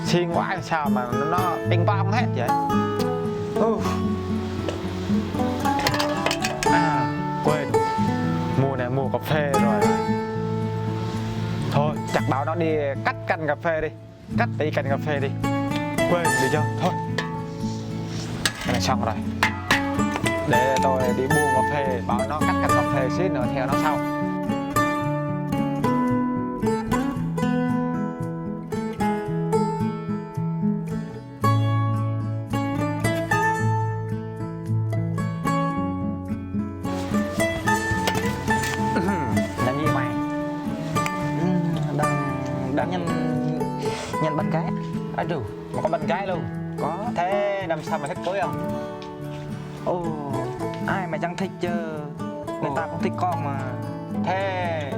xiên quá sao mà nó ping pong hết vậy. À quên, mua này mua cà phê rồi. Thôi chắc bảo nó đi cắt cành cà phê đi, cắt tí cành cà phê đi. Quên đi chưa, thôi cái này xong rồi. Để tôi đi mua cà phê, bảo nó cắt cành cà phê xíu nữa theo nó sau. Làm gì mày? Đang nhanh bắt cái. À dù, mà có bạn gái luôn. Có. Thế năm sau mày thích cưới không? Ồ, ai mà chẳng thích chứ. Người ta cũng thích con mà. Thế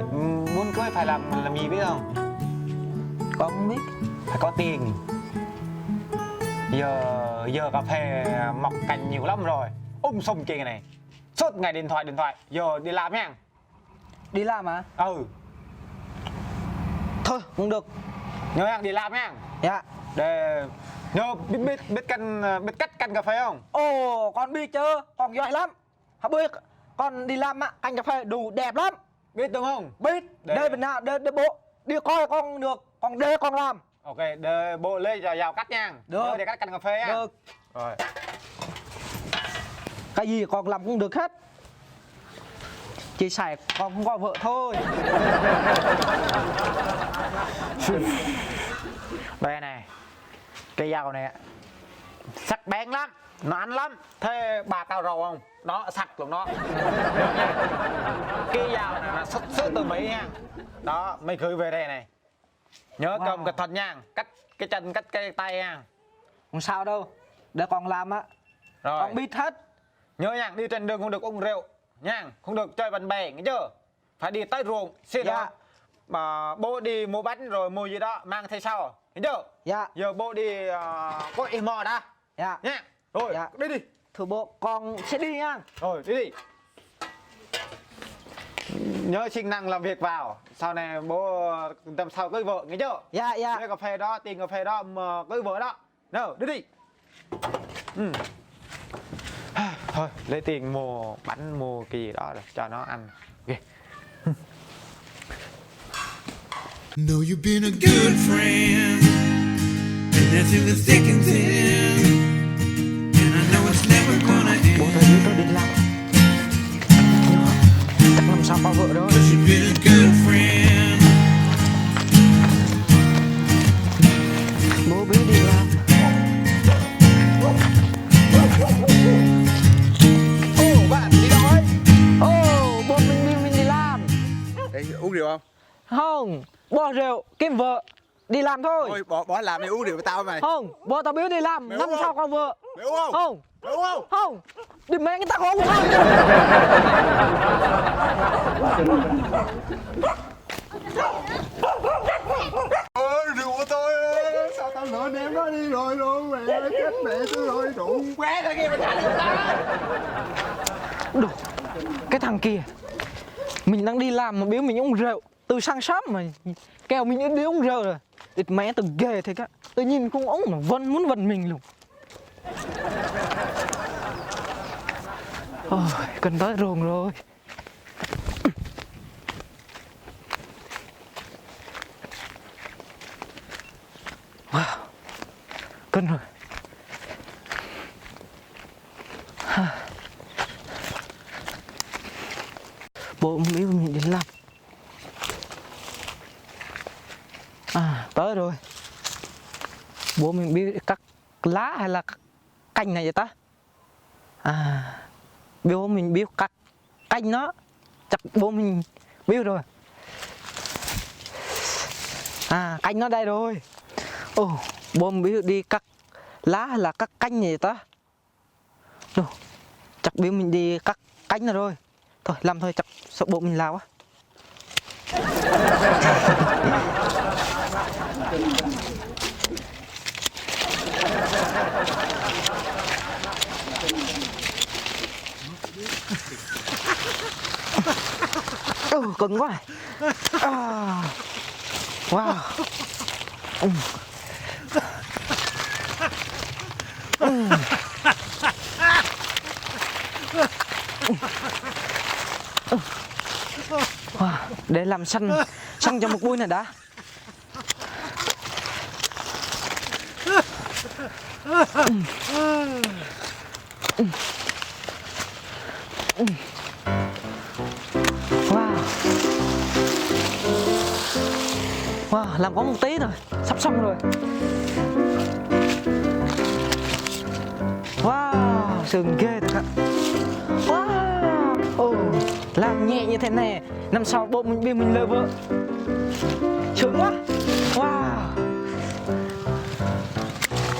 muốn cưới phải làm gì biết không? Con không biết. Phải có tiền. Giờ cà phê mọc cành nhiều lắm rồi. Sùm kia này. Suốt ngày điện thoại. Giờ đi làm nha. Đi làm à? Ừ. Thôi, không được. Nhớ nha, đi làm nha. Dạ. Để nhớ biết cắt cành cà phê không? Ồ, con biết chứ. Con giỏi lắm. Không biết. Con đi làm á, canh cà phê đủ đẹp lắm. Biết đúng không? Biết. Đây bên nào, để bố. Đi coi con được. Con để con làm. Ok, để bộ lên vào cắt nha. Được. Nhớ để cắt cành cà phê nha. Được. Rồi. Cái gì con làm cũng được hết. Chỉ xài con không có vợ thôi. Đây này, cây dao này sắc bén lắm, nó ăn lắm. Thế bà cao rầu không? Đó, sặc luôn đó. Cây dao này là xuất xứ từ Mỹ nha. Đó, mày gửi về đây này. Nhớ cầm cẩn thận nha, cắt cái chân, cắt cái tay nha. Không sao đâu, để con làm á. Rồi. Con biết hết. Nhớ nha, đi trên đường không được uống rượu nha, không được chơi bắn bè, nghe chưa? Phải đi tới ruộng, xin đó. Mà bố đi mua bánh rồi mua gì đó mang theo sau, nghe chưa? Dạ. Giờ bố đi có im mò đã. Dạ. Nha. Rồi, Dạ. đi. Thưa bố, con sẽ đi nha. Rồi, đi. Nhớ siêng năng làm việc vào. Sau này bố tầm sau cưới vợ, nghe chưa? Dạ. Lấy cà phê đó, tiền cà phê đó mà cưới vợ đó. Nào, đi. Thôi, lấy tiền mua bánh, mua cái gì đó rồi cho nó ăn. Ok. Know you've been a good friend, and that's in the thick and thin, and I know it's never gonna Bố end. tôi biết tôi đi làm. Chắc làm sao có vợ đó. 'Cause you've been a good friend. Bố biết đi làm. Ô, bạn đi đâu ấy? Ồ, bố mình đi làm. Ê, uống rượu không? Không, bỏ rượu, kiếm vợ. Đi làm thôi. Thôi bỏ làm đi, uống rượu với tao mày. Không, bố tao biết đi làm. Mày Năm uống sau không? có vợ. Mày uống không? Không, Mày uống không? không. Đi mẹ người ta không uống không. Ôi rượu của tôi ơi, sao tao nỡ ném nó đi rồi luôn mẹ ơi, chết mẹ tôi rồi, rượu quá thôi kia mà trả được tao. Đồ, cái thằng kia. Mình đang đi làm mà biếu mình uống rượu. Từ sáng sớm mà kêu mình đi uống rượu rồi. Địt mẹ từ ghê thế cả. Tôi nhìn không uống mà muốn vần mình luôn. Ôi, cần tới ruộng rồi. Wow, cân rồi. Bố không biết mình đến làm. À, tới rồi. Bố mình biết cắt lá hay là cành này vậy ta? À, bố mình biết cắt cành nó. Chắc bố mình biết rồi. À, cành nó đây rồi. Ồ, bố mình biết đi cắt lá hay là cắt cành này vậy ta? Đồ, chắc bố mình đi cắt cành rồi rồi. Thôi làm thôi, chắc sợ bố mình lao á. Cứng quá. Wow. Wow, để làm xăng xăng cho một bụi này đã. Wow. Wow, làm có một tí rồi, sắp xong rồi. Wow, sườn ghê thật ạ. Wow, làm nhẹ như thế này, năm sau bộ mình biết mình lơ vợ. Sướng quá. Wow.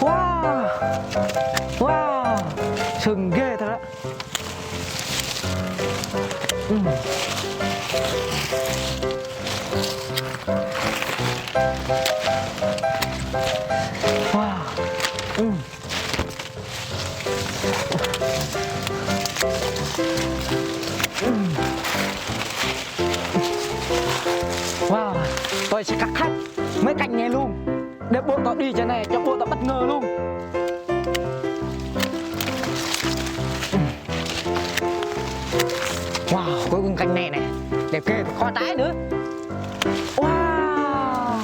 Wow. Wow, sườn ghê thật ạ. Wow. Wow, tôi sẽ cắt hết mấy cành này luôn để bộ tao đi trên này cho bộ tao bất ngờ luôn. Wow, cuối cùng cành này này đẹp ghê, có trái nữa. Wow.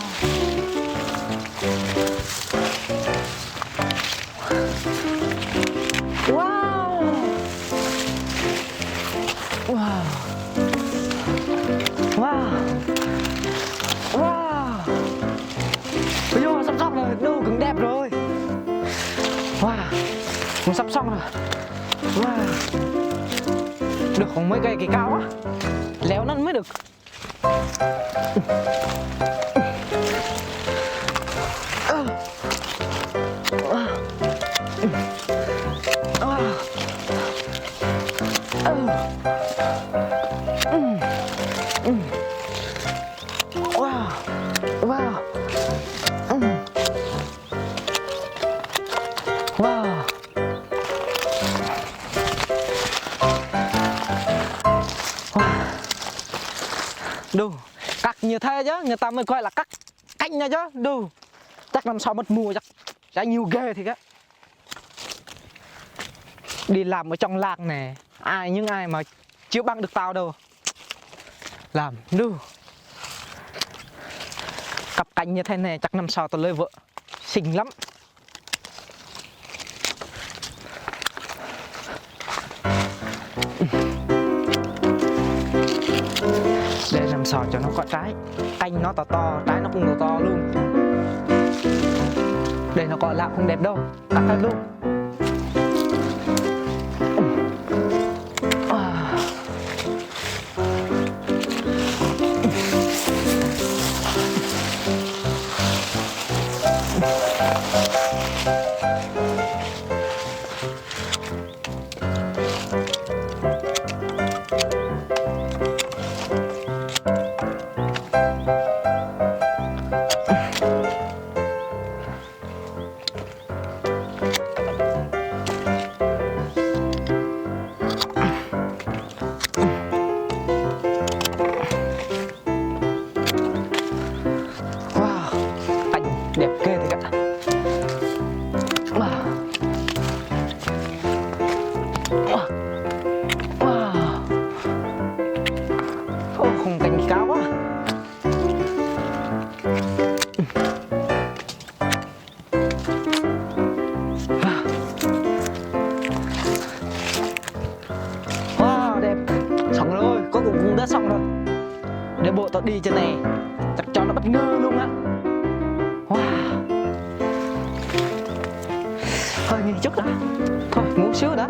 Wow. Wow. Wow. Wow. Bây giờ sắp xong rồi, đồ cũng đẹp rồi. Wow. Cũng sắp xong rồi. Wow. Được khoảng mấy cây kỳ cao á, léo nó mới được. Wow. Wow. Wow. Đủ, cắt như thế chứ, người ta mới gọi là cắt canh nha chứ. Đủ, chắc năm sau mất mùa chắc sẽ nhiều ghê thì á. Đi làm ở trong làng này, những ai mà chưa bằng được tao đâu. Làm, đủ. Cặp canh như thế này chắc năm sau tao lấy vợ, xinh lắm. Để làm sao cho nó có trái, canh nó to to, trái nó cũng to to luôn. Để nó có lạ không đẹp đâu, cắt hết luôn. Đẹp ghê thì cả. Wow. Wow. Không cành cao quá. Wow, đẹp. Xong rồi, cuối cùng cũng đã xong rồi. Để bộ tao đi trên này chắc cho nó bất ngờ luôn á. Wow. Thôi nghỉ chút đã. Thôi ngủ xíu đã.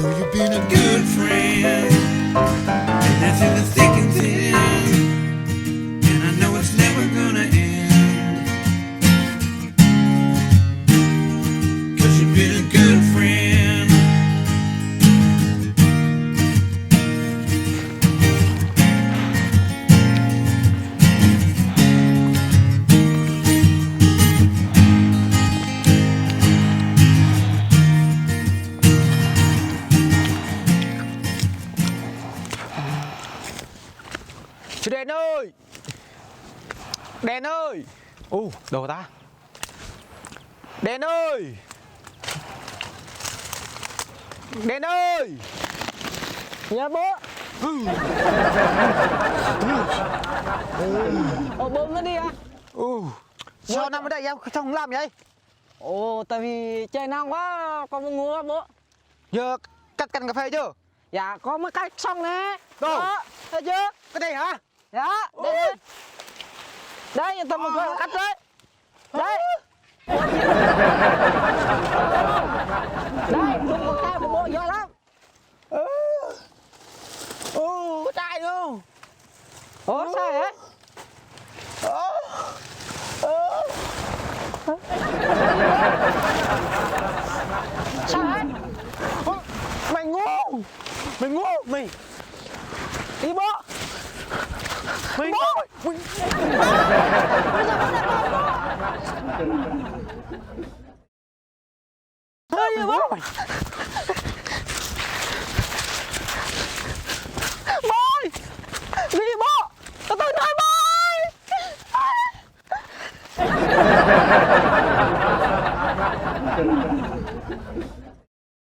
Know you've been a good friend, and that's in the thick and thin. Đen ơi. Đồ ta. Đen ơi. Đen ơi. Dạ bố. Bố nó đi à? Sao nằm ở đây em không làm vậy? Ồ, tại vì trời nắng quá, con muốn ngủ á bố. Giờ cắt cành cà phê chưa? Dạ, có mới cắt xong nè. Đâu? Đó, thấy chưa? Cái này hả? Dạ, đây đây. Đây, giờ tôi một người cắt đấy. Đây. Đây, dùng một tay của bố giỏi lắm. Có trai không? Ủa, sao vậy? Sao vậy? Mày ngu. Mày ngu. Mày. Đi bố. Mày Bố. ngu. Bây giờ bố lại bố. Thôi đi bố. Bố. Đi bố. Tôi nói bố.